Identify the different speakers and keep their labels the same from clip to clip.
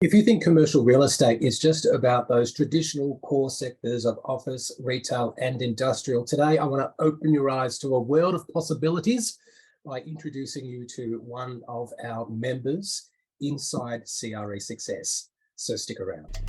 Speaker 1: If you think commercial real estate is just about those traditional core sectors of office, retail, and industrial, today I want to open your eyes to a world of possibilities by introducing you to one of our members inside CRE Success. So stick around.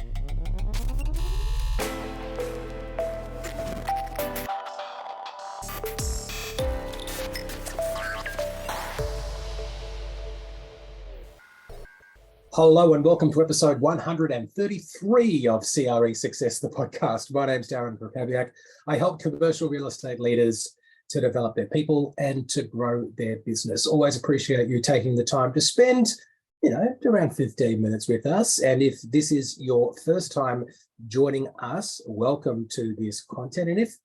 Speaker 1: Hello and welcome to episode 133 of CRE Success, the podcast. My name's Darren Krakowiak. I help commercial real estate leaders to develop their people and to grow their business. Always appreciate you taking the time to spend, around 15 minutes with us. And if this is your first time joining us, welcome to this content. And if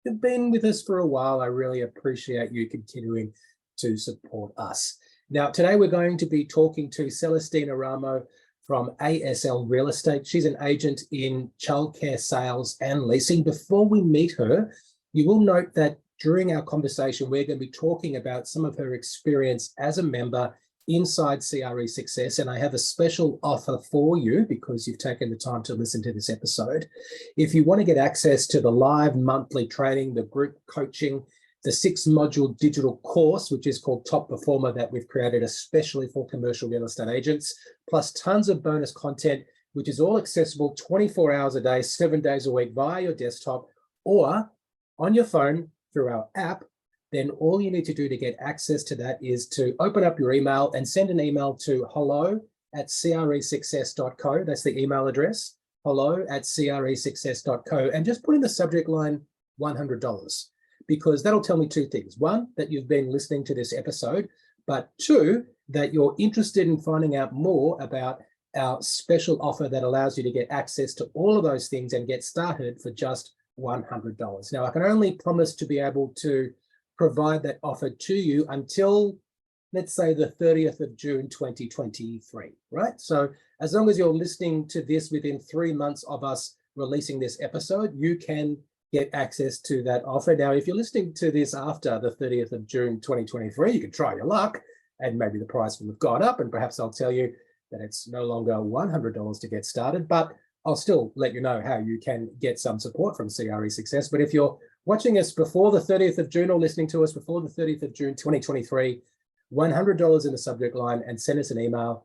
Speaker 1: you've been with us for a while, I really appreciate you continuing to support us. Now, today we're going to be talking to Celestine Eramo from ASL Real Estate. She's an agent in childcare sales and leasing. Before we meet her, you will note that during our conversation, we're going to be talking about some of her experience as a member inside CRE Success. And I have a special offer for you because you've taken the time to listen to this episode. If you want to get access to the live monthly training, the group coaching, the 6-module digital course, which is called Top Performer, that we've created especially for commercial real estate agents, plus tons of bonus content, which is all accessible 24 hours a day, 7 days a week via your desktop or on your phone through our app, then all you need to do to get access to that is to open up your email and send an email to hello@cresuccess.co. That's the email address, hello@cresuccess.co, and just put in the subject line $100. Because that'll tell me two things. One, that you've been listening to this episode, but two, that you're interested in finding out more about our special offer that allows you to get access to all of those things and get started for just $100. Now, I can only promise to be able to provide that offer to you until, let's say, the 30th of June, 2023, right? So as long as you're listening to this within 3 months of us releasing this episode, you can get access to that offer. Now, if you're listening to this after the 30th of June, 2023, you can try your luck and maybe the price will have gone up, and perhaps I'll tell you that it's no longer $100 to get started, but I'll still let you know how you can get some support from CRE Success. But if you're watching us before the 30th of June or listening to us before the 30th of June, 2023, $100 in the subject line and send us an email,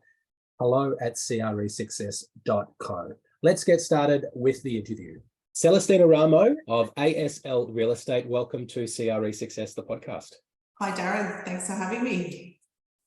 Speaker 1: hello@cresuccess.co. Let's get started with the interview. Celestine Eramo of ASL Real Estate, welcome to CRE Success, the podcast.
Speaker 2: Hi, Darren. Thanks for having me.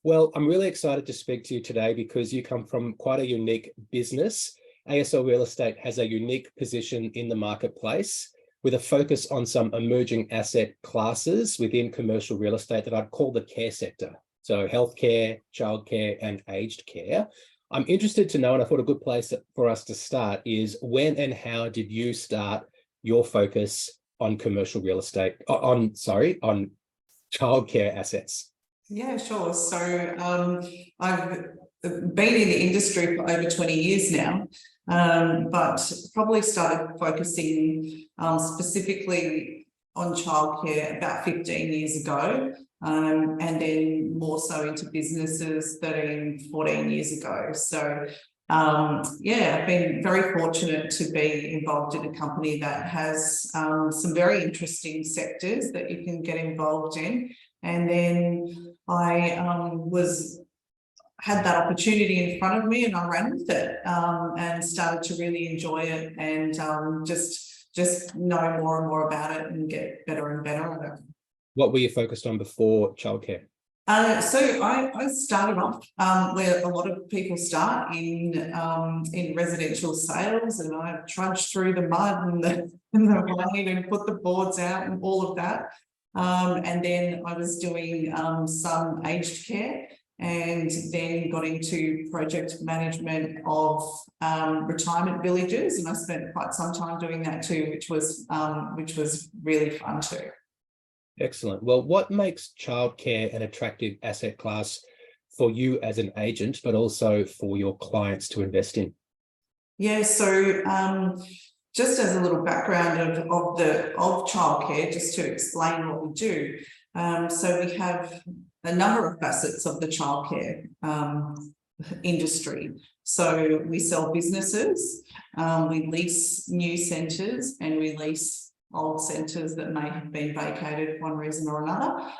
Speaker 1: Well, I'm really excited to speak to you today because you come from quite a unique business. ASL Real Estate has a unique position in the marketplace with a focus on some emerging asset classes within commercial real estate that I'd call the care sector. So healthcare, childcare, and aged care. I'm interested to know, and I thought a good place for us to start is when and how did you start your focus on commercial real estate, on childcare assets?
Speaker 2: Yeah, sure. So I've been in the industry for over 20 years now, but probably started focusing specifically on childcare about 15 years ago. And then more so into businesses 13, 14 years ago. So, I've been very fortunate to be involved in a company that has some very interesting sectors that you can get involved in. And then I had that opportunity in front of me and I ran with it and started to really enjoy it and just know more and more about it and get better and better at it.
Speaker 1: What were you focused on before childcare?
Speaker 2: So I started off where a lot of people start in residential sales, and I trudged through the mud and the rain and put the boards out and all of that. And then I was doing some aged care, and then got into project management of retirement villages, and I spent quite some time doing that too, which was really fun too.
Speaker 1: Excellent. Well, what makes childcare an attractive asset class for you as an agent, but also for your clients to invest in?
Speaker 2: Yeah, so just as a little background of childcare, just to explain what we do. So we have a number of facets of the childcare. industry. So we sell businesses, we lease new centres, and we lease old centres that may have been vacated for one reason or another.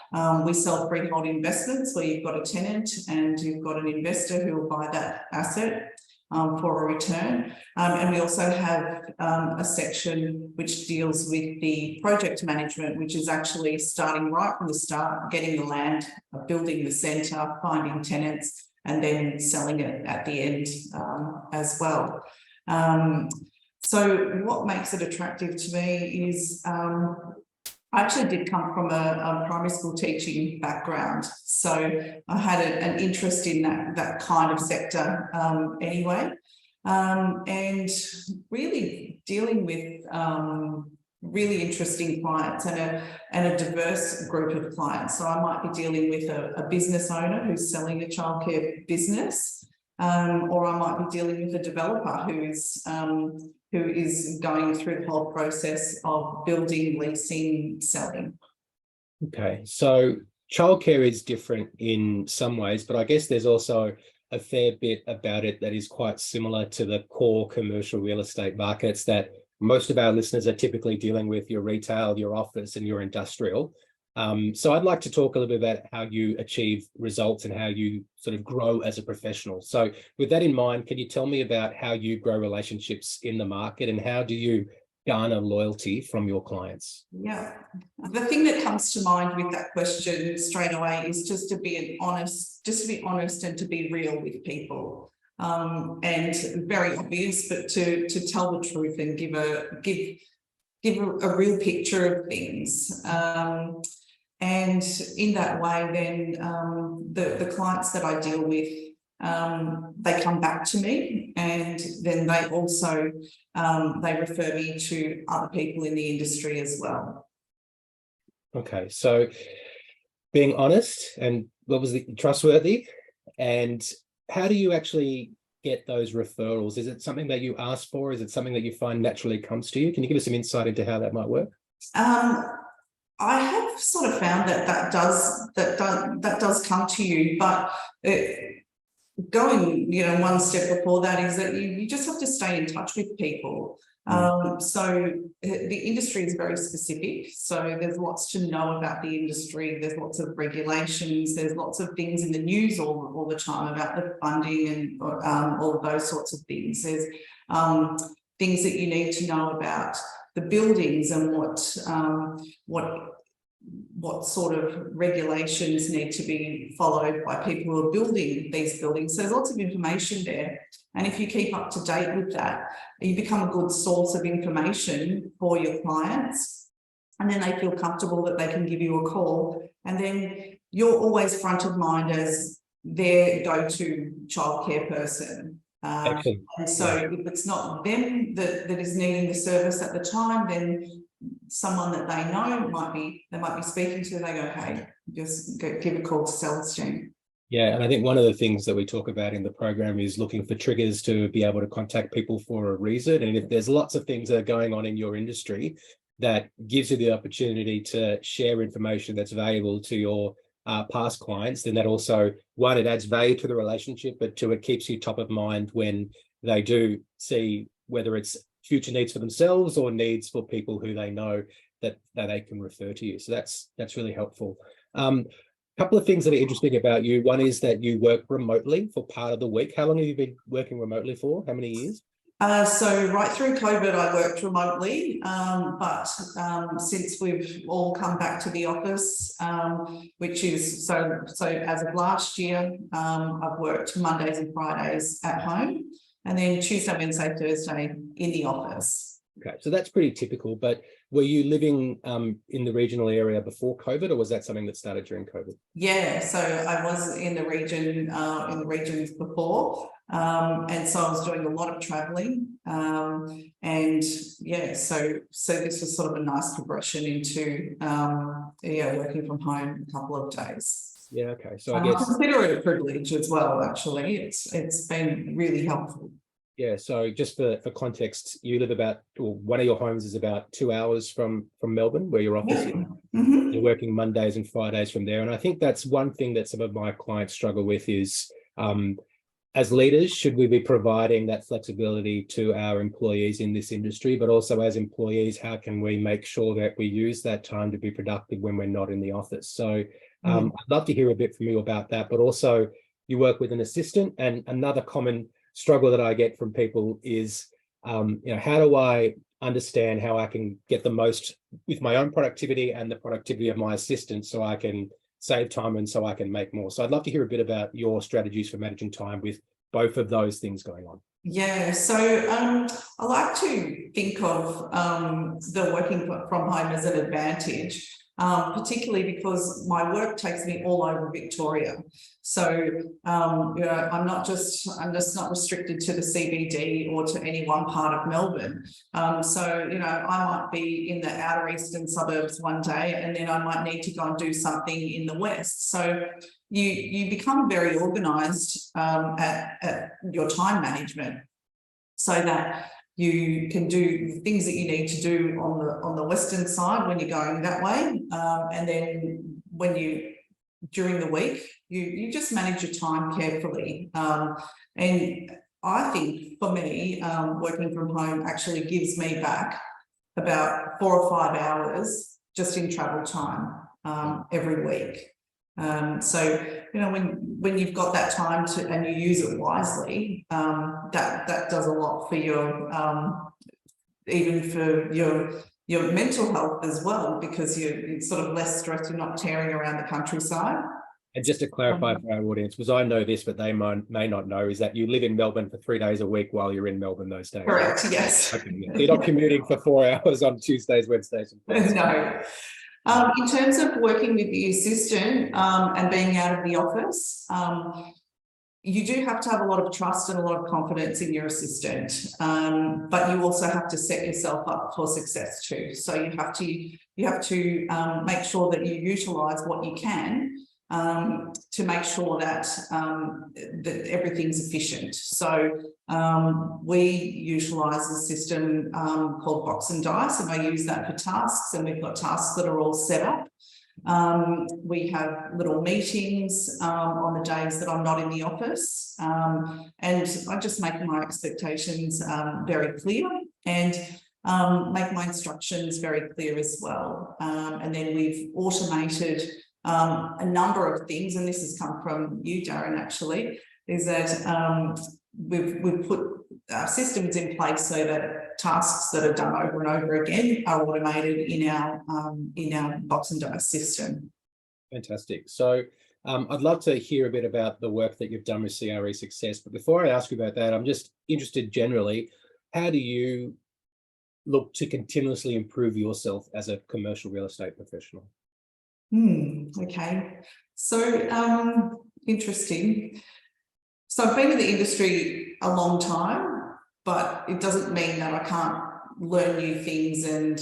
Speaker 2: We sell freehold investments where you've got a tenant and you've got an investor who will buy that asset for a return. And we also have a section which deals with the project management, which is actually starting right from the start, getting the land, building the centre, finding tenants, and then selling it at the end as well. So what makes it attractive to me is I actually did come from a primary school teaching background, so I had an interest in that kind of sector anyway, and really dealing with really interesting clients and a diverse group of clients. So I might be dealing with a business owner who's selling a childcare business, or I might be dealing with a developer who is going through the whole process of building, leasing, selling.
Speaker 1: Okay, so childcare is different in some ways, but I guess there's also a fair bit about it that is quite similar to the core commercial real estate markets that most of our listeners are typically dealing with: your retail, your office, and your industrial. So I'd like to talk a little bit about how you achieve results and how you sort of grow as a professional. So with that in mind, can you tell me about how you grow relationships in the market and how do you garner loyalty from your clients?
Speaker 2: Yeah, the thing that comes to mind with that question straight away is just to be honest and to be real with people. And very obvious, but to tell the truth and give a real picture of things. And in that way, then the clients that I deal with, they come back to me, and then they also they refer me to other people in the industry as well.
Speaker 1: Okay, so being honest and trustworthy, and how do you actually get those referrals? Is it something that you ask for? Is it something that you find naturally comes to you? Can you give us some insight into how that might work?
Speaker 2: I have sort of found that does come to you, but going one step before that is that you just have to stay in touch with people. So the industry is very specific, so there's lots to know about the industry. There's lots of regulations, there's lots of things in the news all the time about the funding and all of those sorts of things. There's things that you need to know about the buildings and what sort of regulations need to be followed by people who are building these buildings. So there's lots of information there. And if you keep up to date with that, you become a good source of information for your clients. And then they feel comfortable that they can give you a call. And then you're always front of mind as their go-to childcare person. And so if it's not them that is needing the service at the time, then someone that they know might be speaking to, they go, hey, just give a call to Celestine.
Speaker 1: Yeah, and I think one of the things that we talk about in the program is looking for triggers to be able to contact people for a reason. And if there's lots of things that are going on in your industry that gives you the opportunity to share information that's valuable to your past clients, then that also, one, it adds value to the relationship, but two, it keeps you top of mind when they do see whether it's future needs for themselves or needs for people who they know that they can refer to you. So that's really helpful. Couple of things that are interesting about you. One is that you work remotely for part of the week. How long have you been working remotely for? How many years?
Speaker 2: So right through COVID, I worked remotely, but since we've all come back to the office, which is so as of last year, I've worked Mondays and Fridays at home, and then Tuesday, Wednesday, Thursday in the office.
Speaker 1: Okay, so that's pretty typical. But were you living in the regional area before COVID, or was that something that started during COVID?
Speaker 2: Yeah, so I was in the regions before, and so I was doing a lot of traveling, and yeah, so this was sort of a nice progression into working from home a couple of days.
Speaker 1: Yeah, okay. So I guess
Speaker 2: I consider it a privilege as well. Actually, it's been really helpful.
Speaker 1: Yeah, so just for context, you live one of your homes is about 2 hours from Melbourne, where your office is.
Speaker 2: Mm-hmm.
Speaker 1: You're working Mondays and Fridays from there. And I think that's one thing that some of my clients struggle with is as leaders, should we be providing that flexibility to our employees in this industry? But also as employees, how can we make sure that we use that time to be productive when we're not in the office? So I'd love to hear a bit from you about that, but also you work with an assistant, and another common struggle that I get from people is, how do I understand how I can get the most with my own productivity and the productivity of my assistant so I can save time and so I can make more. So I'd love to hear a bit about your strategies for managing time with both of those things going on.
Speaker 2: Yeah, so I like to think of the working from home as an advantage, particularly because my work takes me all over Victoria. So I'm just not restricted to the CBD or to any one part of Melbourne. So I might be in the outer eastern suburbs one day, and then I might need to go and do something in the west. So you become very organised at your time management, so that you can do the things that you need to do on the western side when you're going that way, and then during the week you just manage your time carefully. And I think for me, working from home actually gives me back about 4 or 5 hours just in travel time every week. So when you've got that time and you use it wisely, that does a lot for your even for your mental health as well, because you're sort of less stressed. You're not tearing around the countryside.
Speaker 1: And just to clarify for our audience, because I know this, but they may not know, is that you live in Melbourne for 3 days a week while you're in Melbourne those days.
Speaker 2: Correct. Right? Yes.
Speaker 1: Okay, yeah. So you're not commuting for 4 hours on Tuesdays, Wednesdays, and Fridays.
Speaker 2: No. In terms of working with the assistant and being out of the office, you do have to have a lot of trust and a lot of confidence in your assistant, but you also have to set yourself up for success too. So you have to make sure that you utilise what you can to make sure that that everything's efficient. So we utilise a system called Box and Dice, and I use that for tasks, and we've got tasks that are all set up. We have little meetings on the days that I'm not in the office, and I just make my expectations very clear, and make my instructions very clear as well. And then we've automated a number of things, and this has come from you, Darren, actually, is that we've put systems in place so that tasks that are done over and over again are automated in our Box and Dice system.
Speaker 1: Fantastic. So I'd love to hear a bit about the work that you've done with CRE Success, but before I ask you about that, I'm just interested generally, how do you look to continuously improve yourself as a commercial real estate professional?
Speaker 2: Okay, so interesting. So I've been in the industry a long time, but it doesn't mean that I can't learn new things, and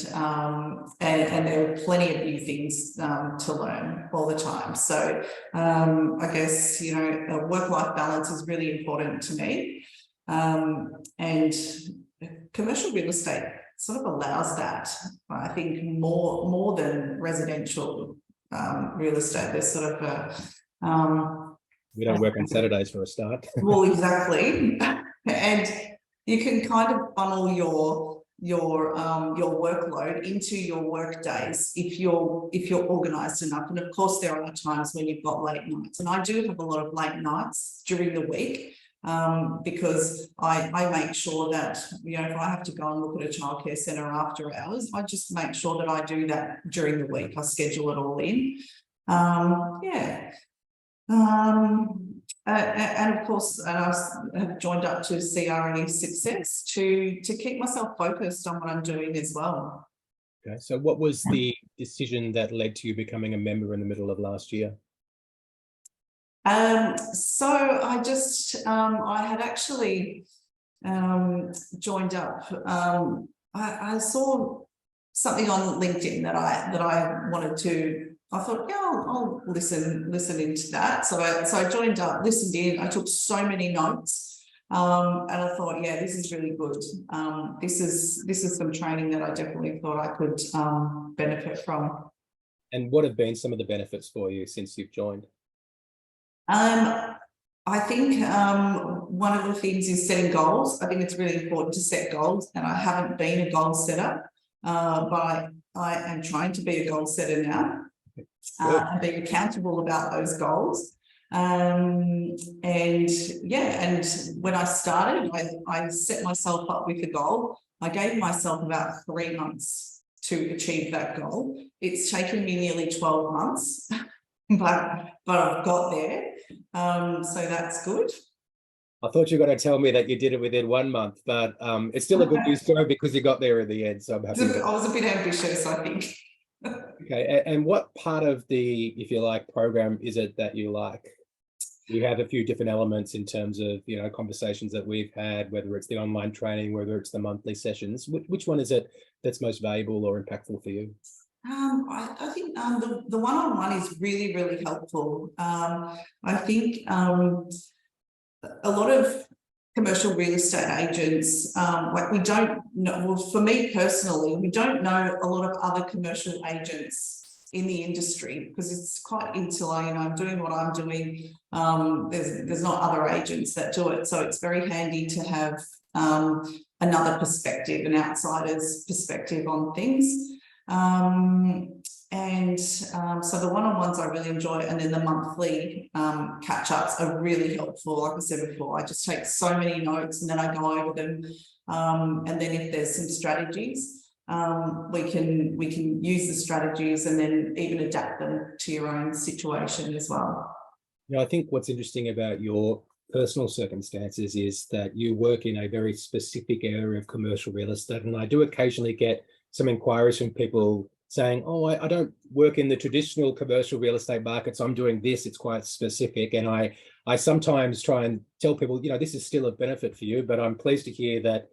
Speaker 2: there are plenty of new things to learn all the time. So I guess a work-life balance is really important to me, and commercial real estate sort of allows that. I think more than residential real estate. There's sort of
Speaker 1: we don't work on Saturdays for a start.
Speaker 2: Well, exactly, and you can kind of funnel your workload into your work days if you're organised enough. And of course, there are times when you've got late nights, and I do have a lot of late nights during the week, because I make sure that if I have to go and look at a childcare centre after hours, I just make sure that I do that during the week. I schedule it all in. And of course, I have joined up to CRE Success to keep myself focused on what I'm doing as well.
Speaker 1: Okay, so what was the decision that led to you becoming a member in the middle of last year?
Speaker 2: So I just I had actually joined up. I saw something on LinkedIn that I wanted to. I thought, yeah, I'll listen into that. So I joined up, listened in. I took so many notes, and I thought, yeah, this is really good. This is some training that I definitely thought I could benefit from.
Speaker 1: And what have been some of the benefits for you since you've joined?
Speaker 2: I think one of the things is setting goals. I think it's really important to set goals, and I haven't been a goal setter, but I am trying to be a goal setter now, and being accountable about those goals. And yeah, and when I started, I set myself up with a goal. I gave myself about 3 months to achieve that goal. It's taken me nearly 12 months, but I've got there. So that's good.
Speaker 1: I thought you were going to tell me that you did it within 1 month, but it's still a good news story because you got there in the end. So I'm happy.
Speaker 2: I was a bit ambitious, I think.
Speaker 1: Okay, and what part of the, if you like, program is it that you like? You have a few different elements in terms of, you know, conversations that we've had, whether it's the online training, whether it's the monthly sessions. Which one is it that's most valuable or impactful for you?
Speaker 2: I think the one-on-one is really, really helpful. I think a lot of commercial real estate agents, like we don't know, well, for me personally, we don't know a lot of other commercial agents in the industry because it's quite insular. You know, I'm doing what I'm doing. There's not other agents that do it. So it's very handy to have another perspective, an outsider's perspective on things. So the one-on-ones I really enjoy, and then the monthly catch-ups are really helpful. Like I said before, I just take so many notes and then I go over them. And then if there's some strategies, we can use the strategies and then even adapt them to your own situation as well.
Speaker 1: You know, I think what's interesting about your personal circumstances is that you work in a very specific area of commercial real estate, and I do occasionally get some inquiries from people saying, oh, I don't work in the traditional commercial real estate markets. I'm doing this. It's quite specific. And I sometimes try and tell people, you know, this is still a benefit for you, but I'm pleased to hear that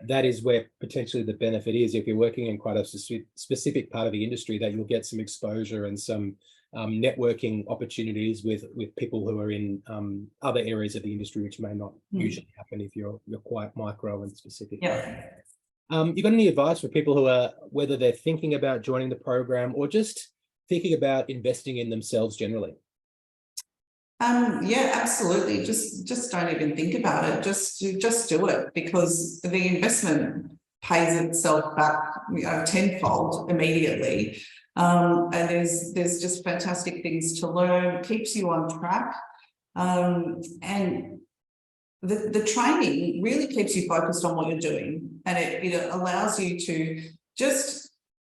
Speaker 1: that is where potentially the benefit is. If you're working in quite a specific part of the industry, that you'll get some exposure and some networking opportunities with people who are in other areas of the industry, which may not usually happen if you're quite micro and specific.
Speaker 2: Yeah.
Speaker 1: You got any advice for people who are, whether they're thinking about joining the program or just thinking about investing in themselves generally?
Speaker 2: Yeah, absolutely. Just don't even think about it. Just do it, because the investment pays itself back, you know, tenfold immediately. And there's just fantastic things to learn, keeps you on track. And the training really keeps you focused on what you're doing, and it allows you to just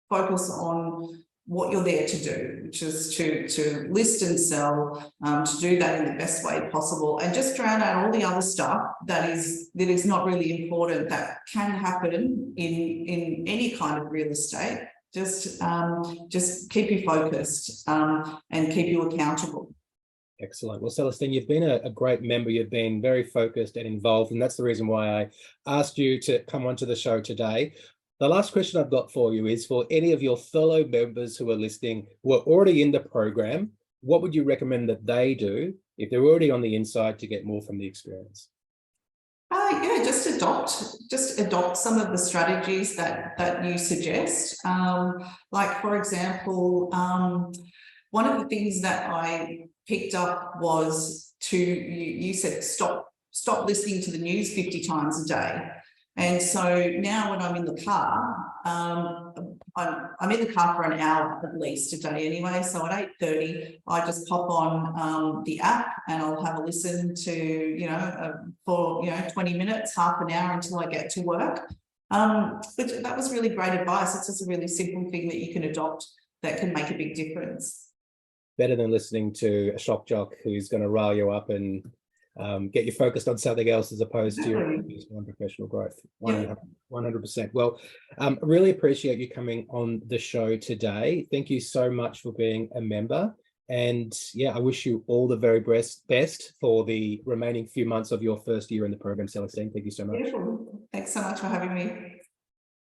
Speaker 2: focus on what you're there to do, which is to list and sell, to do that in the best way possible, and just drown out all the other stuff that is not really important, that can happen in any kind of real estate. Just keep you focused and keep you accountable.
Speaker 1: Excellent. Well, Celestine, you've been a great member. You've been very focused and involved, and that's the reason why I asked you to come onto the show today. The last question I've got for you is, for any of your fellow members who are listening, who are already in the program, what would you recommend that they do if they're already on the inside to get more from the experience?
Speaker 2: Yeah, just adopt some of the strategies that you suggest. Like, for example, one of the things that I picked up was you said stop listening to the news 50 times a day. And so now when I'm in the car, I'm in the car for an hour at least a day anyway. So at 8:30, I just pop on the app and I'll have a listen to, for 20 minutes, half an hour until I get to work. But that was really great advice. It's just a really simple thing that you can adopt that can make a big difference.
Speaker 1: Better than listening to a shock jock who's going to rile you up and get you focused on something else as opposed to your personal and professional growth. 100%. Well, really appreciate you coming on the show today. Thank you so much for being a member. And yeah, I wish you all the very best for the remaining few months of your first year in the program, Celestine. Thank you so much.
Speaker 2: Beautiful. Thanks so much for having me.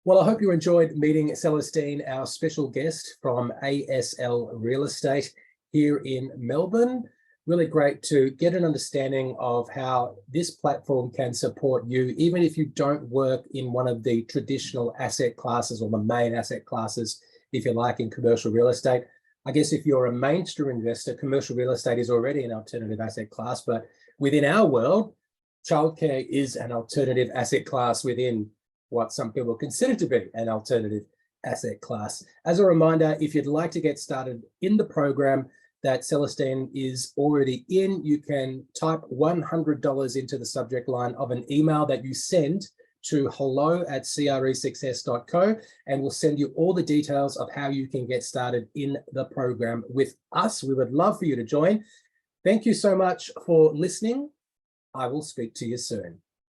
Speaker 1: Well, I hope you enjoyed meeting Celestine, our special guest from ASL Real Estate here in Melbourne. Really great to get an understanding of how this platform can support you, even if you don't work in one of the traditional asset classes or the main asset classes, if you like, in commercial real estate. I guess if you're a mainstream investor, commercial real estate is already an alternative asset class, but within our world, childcare is an alternative asset class within what some people consider to be an alternative asset class. As a reminder, if you'd like to get started in the program that Celestine is already in, you can type $100 into the subject line of an email that you send to hello@cresuccess.co, and we'll send you all the details of how you can get started in the program with us. We would love for you to join. Thank you so much for listening. I will speak to you soon.